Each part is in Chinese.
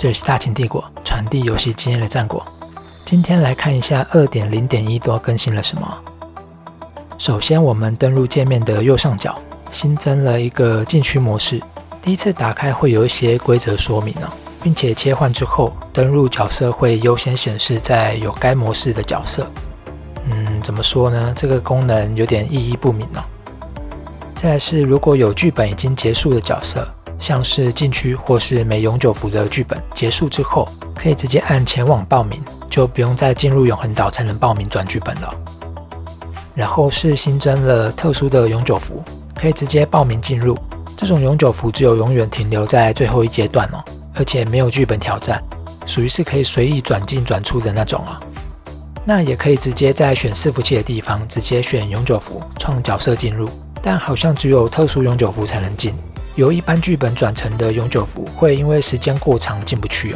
这里是大秦帝国，传递游戏经验的战果。今天来看一下 2.0.1 都更新了什么。首先我们登入界面的右上角新增了一个禁区模式，第一次打开会有一些规则说明并且切换之后登入角色会优先显示在有该模式的角色。怎么说呢，这个功能有点意义不明再来是如果有剧本已经结束的角色，像是禁区或是没永久服的剧本结束之后，可以直接按前往报名，就不用再进入永恒岛才能报名转剧本了。然后是新增了特殊的永久服，可以直接报名进入。这种永久服只有永远停留在最后一阶段而且没有剧本挑战，属于是可以随意转进转出的那种那也可以直接在选伺服器的地方直接选永久服创角色进入，但好像只有特殊永久服才能进。由一般剧本转成的永久服会因为时间过长进不去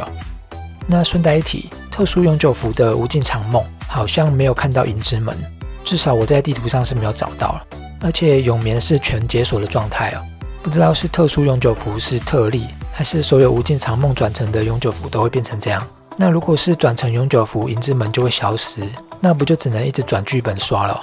那顺带一提，特殊永久服的无尽长梦好像没有看到银之门，至少我在地图上是没有找到了，而且永眠是全解锁的状态不知道是特殊永久服是特例，还是所有无尽长梦转成的永久服都会变成这样。那如果是转成永久服，银之门就会消失，那不就只能一直转剧本刷了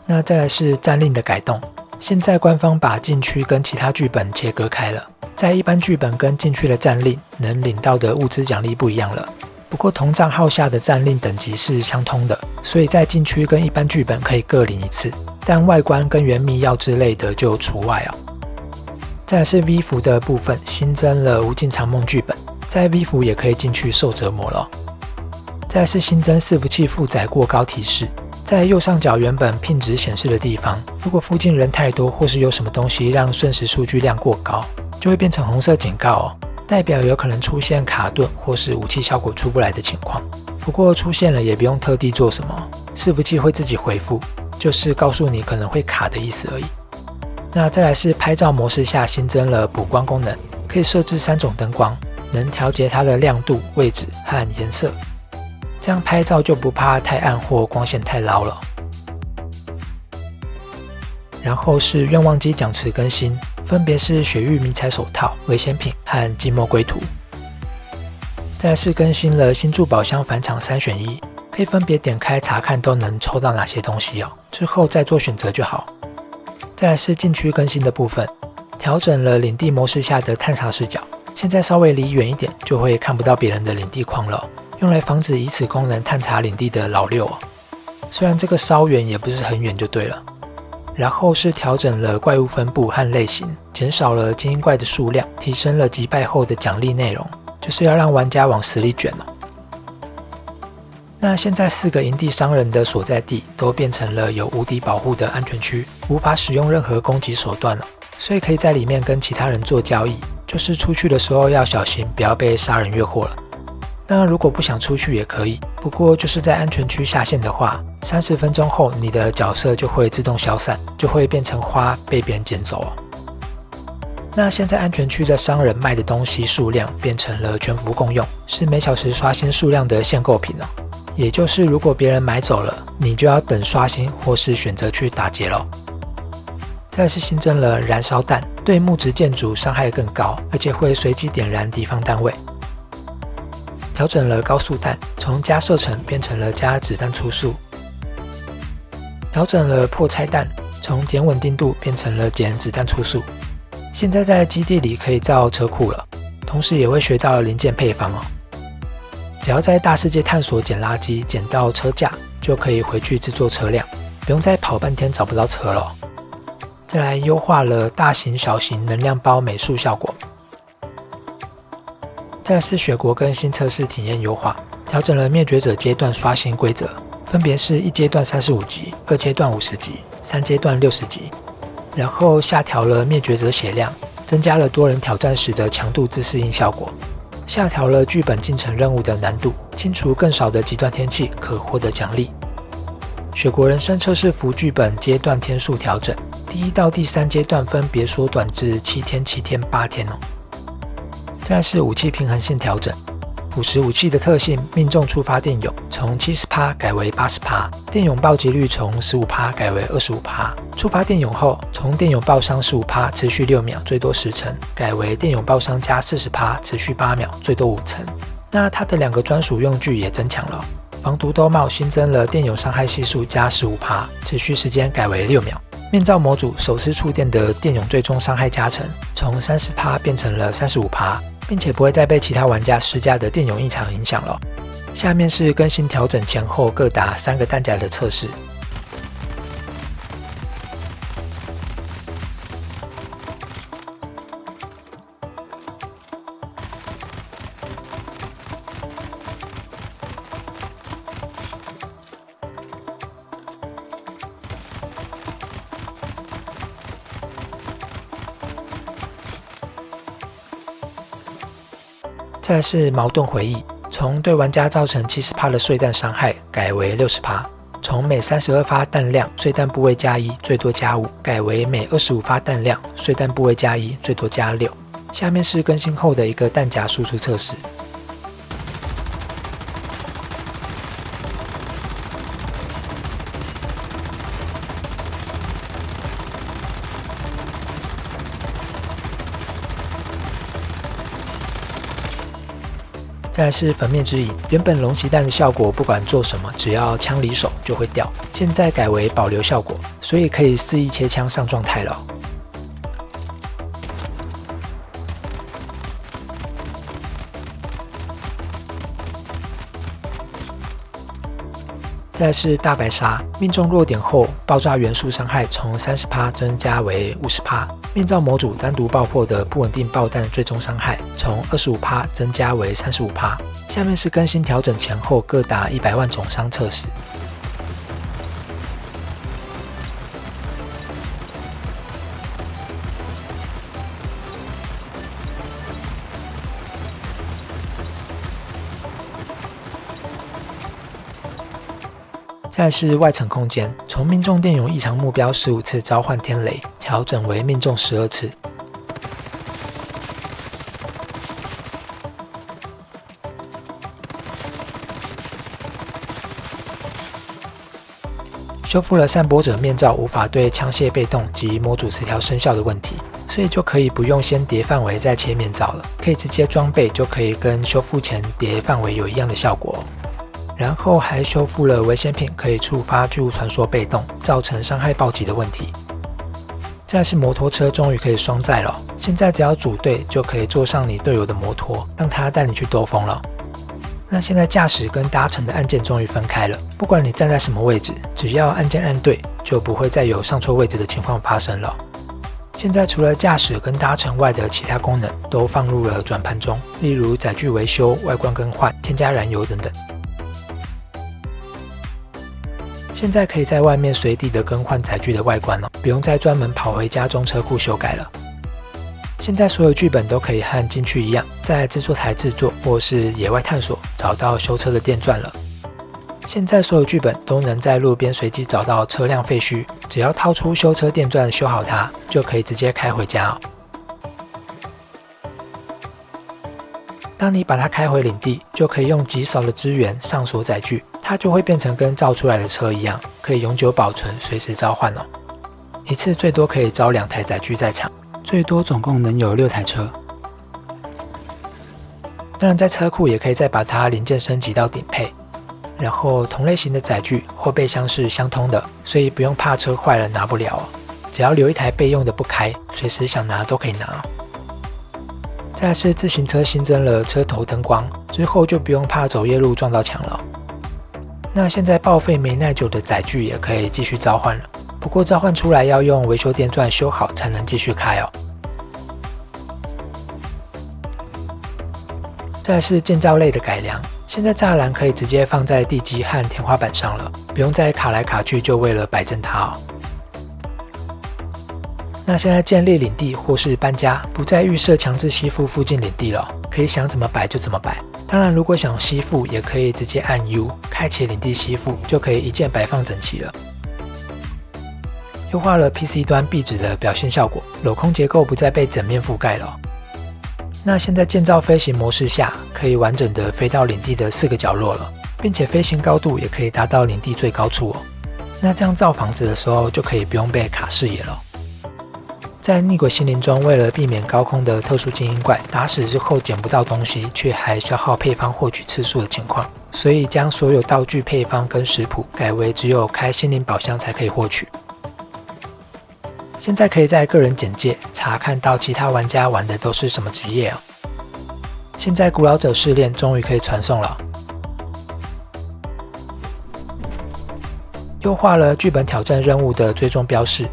那再来是战令的改动，现在官方把禁区跟其他剧本切割开了，在一般剧本跟禁区的战令能领到的物资奖励不一样了。不过同账号下的战令等级是相通的，所以在禁区跟一般剧本可以各领一次，但外观跟原密钥之类的就除外再来是 V 服的部分，新增了无尽长梦剧本，在 V 服也可以进去受折磨了再来是新增伺服器负载过高提示，在右上角原本pin值显示的地方，如果附近人太多或是有什么东西让瞬时数据量过高，就会变成红色警告代表有可能出现卡顿或是武器效果出不来的情况。不过出现了也不用特地做什么，伺服器会自己回复，就是告诉你可能会卡的意思而已。那再来是拍照模式下新增了补光功能，可以设置3种灯光，能调节它的亮度、位置和颜色，这样拍照就不怕太暗或光线太捞了。然后是愿望机奖池更新，分别是雪域迷彩手套、危险品和寂寞归途。再来是更新了新筑宝箱返场3选1，可以分别点开查看都能抽到哪些东西之后再做选择就好。再来是禁区更新的部分，调整了领地模式下的探查视角，现在稍微离远一点就会看不到别人的领地框了用来防止以此功能探查领地的老六虽然这个稍远也不是很远就对了。然后是调整了怪物分布和类型，减少了精英怪的数量，提升了击败后的奖励内容，就是要让玩家往死里卷那现在4个营地商人的所在地都变成了有无敌保护的安全区，无法使用任何攻击手段所以可以在里面跟其他人做交易，就是出去的时候要小心不要被杀人越货了。那如果不想出去也可以，不过就是在安全区下线的话，30分钟后你的角色就会自动消散，就会变成花被别人捡走那现在安全区的商人卖的东西数量变成了全服共用，是每小时刷新数量的限购品也就是如果别人买走了，你就要等刷新或是选择去打劫了。再来是新增了燃烧弹，对木质建筑伤害更高，而且会随机点燃敌方单位。调整了高速弹，从加射程变成了加子弹出速。调整了破拆弹，从减稳定度变成了减子弹出速。现在在基地里可以造车库了，同时也会学到零件配方只要在大世界探索捡垃圾捡到车架，就可以回去制作车辆，不用再跑半天找不到车了再来优化了大型小型能量包美术效果。再来是雪国更新测试体验优化，调整了灭绝者阶段刷新规则，分别是1阶段35级、2阶段50级、3阶段60级。然后下调了灭绝者血量，增加了多人挑战时的强度自适应效果，下调了剧本进程任务的难度，清除更少的极端天气可获得奖励。雪国人生测试服剧本阶段天数调整，第1到第3阶段分别缩短至7天、7天、8天再来是武器平衡性调整，腐蚀武器的特性命中触发电泳从 70% 改为 80%， 电泳暴击率从 15% 改为 25%。 触发电泳后，从电泳爆伤 15% 持续6秒，最多10层，改为电泳爆伤加 40% 持续8秒，最多5层。那它的2个专属用具也增强了，防毒兜帽新增了电泳伤害系数加 15%， 持续时间改为6秒。面罩模组首次触电的电泳最终伤害加成从 30% 变成了 35%， 并且不会再被其他玩家施加的电泳异常影响了。下面是更新调整前后各打3个弹夹的测试。再来是矛盾回忆，从对玩家造成 70% 的碎弹伤害改为 60%， 从每32发弹量碎弹部位加1最多加5，改为每25发弹量碎弹部位加1最多加6。下面是更新后的一个弹夹输出测试。再来是粉面之影，原本龙息弹的效果不管做什么，只要枪离手就会掉，现在改为保留效果，所以可以肆意切枪上状态了。再来是大白鲨，命中弱点后爆炸元素伤害从 30% 增加为 50%， 面罩模组单独爆破的不稳定爆弹最终伤害从 25% 增加为 35%。 下面是更新调整前后各打100万总伤测试。再来是外层空间，从命中电泳异常目标15次召唤天雷，调整为命中12次。修复了散播者面罩无法对枪械被动及模组词条生效的问题，所以就可以不用先叠范围再切面罩了，可以直接装备就可以跟修复前叠范围有一样的效果。然后还修复了危险品可以触发巨物传说被动，造成伤害暴击的问题。再来是摩托车终于可以双载了，现在只要组队就可以坐上你队友的摩托，让他带你去兜风了。那现在驾驶跟搭乘的按键终于分开了，不管你站在什么位置，只要按键按对，就不会再有上错位置的情况发生了。现在除了驾驶跟搭乘外的其他功能都放入了转盘中，例如载具维修、外观更换、添加燃油等等。现在可以在外面随地的更换载具的外观了，不用再专门跑回家中车库修改了。现在所有剧本都可以和进去一样，在制作台制作或是野外探索找到修车的电钻了。现在所有剧本都能在路边随机找到车辆废墟，只要掏出修车电钻修好它，就可以直接开回家哦。当你把它开回领地，就可以用极少的资源上锁载具，它就会变成跟造出来的车一样，可以永久保存，随时召唤哦。一次最多可以招2台载具在场，最多总共能有6台车。当然在车库也可以再把它零件升级到顶配，然后同类型的载具后备箱是相通的，所以不用怕车坏了拿不了哦，只要留1台备用的不开，随时想拿都可以拿哦。再来是自行车新增了车头灯光，之后就不用怕走夜路撞到墙了。那现在报废没耐久的载具也可以继续召唤了，不过召唤出来要用维修电钻修好才能继续开哦。再来是建造类的改良，现在栅栏可以直接放在地基和天花板上了，不用再卡来卡去就为了摆正它哦。那现在建立领地或是搬家，不再预设强制吸附附近领地了，可以想怎么摆就怎么摆。当然如果想吸附，也可以直接按 U 开启领地吸附，就可以一键摆放整齐了。优化了 PC 端壁纸的表现效果，镂空结构不再被整面覆盖了。那现在建造飞行模式下，可以完整的飞到领地的4个角落了，并且飞行高度也可以达到领地最高处哦。那这样造房子的时候就可以不用被卡视野了。在逆轨心灵中，为了避免高空的特殊精英怪打死之后捡不到东西，却还消耗配方获取次数的情况，所以将所有道具、配方跟食谱改为只有开心灵宝箱才可以获取。现在可以在个人简介查看到其他玩家玩的都是什么职业哦。现在古老者试炼终于可以传送了，优化了剧本挑战任务的追踪标示。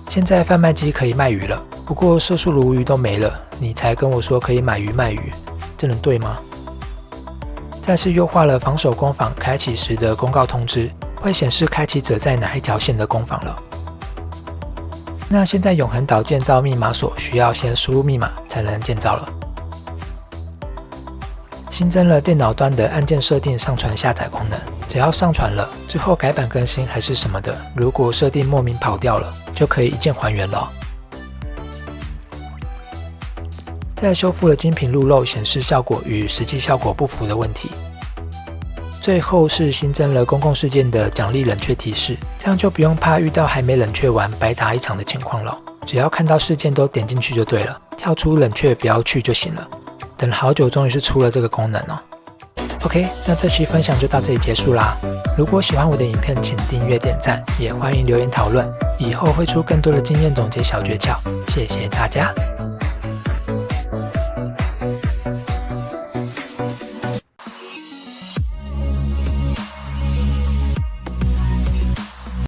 现在贩卖机可以卖鱼了，不过色素鲈鱼都没了，你才跟我说可以买鱼卖鱼，这能对吗？再是优化了防守工坊开启时的公告通知，会显示开启者在哪一条线的工坊了。那现在永恒岛建造密码锁需要先输入密码才能建造了。新增了电脑端的按键设定上传下载功能，只要上传了之后改版更新还是什么的，如果设定莫名跑掉了，就可以一键还原了。再修复了精品鹿肉显示效果与实际效果不符的问题。最后是新增了公共事件的奖励冷却提示，这样就不用怕遇到还没冷却完白打一场的情况了。只要看到事件都点进去就对了，跳出冷却不要去就行了。等了好久，终于是出了这个功能哦。OK， 那这期分享就到这里结束啦。如果喜欢我的影片，请订阅、点赞，也欢迎留言讨论。以后会出更多的经验总结小诀窍。谢谢大家。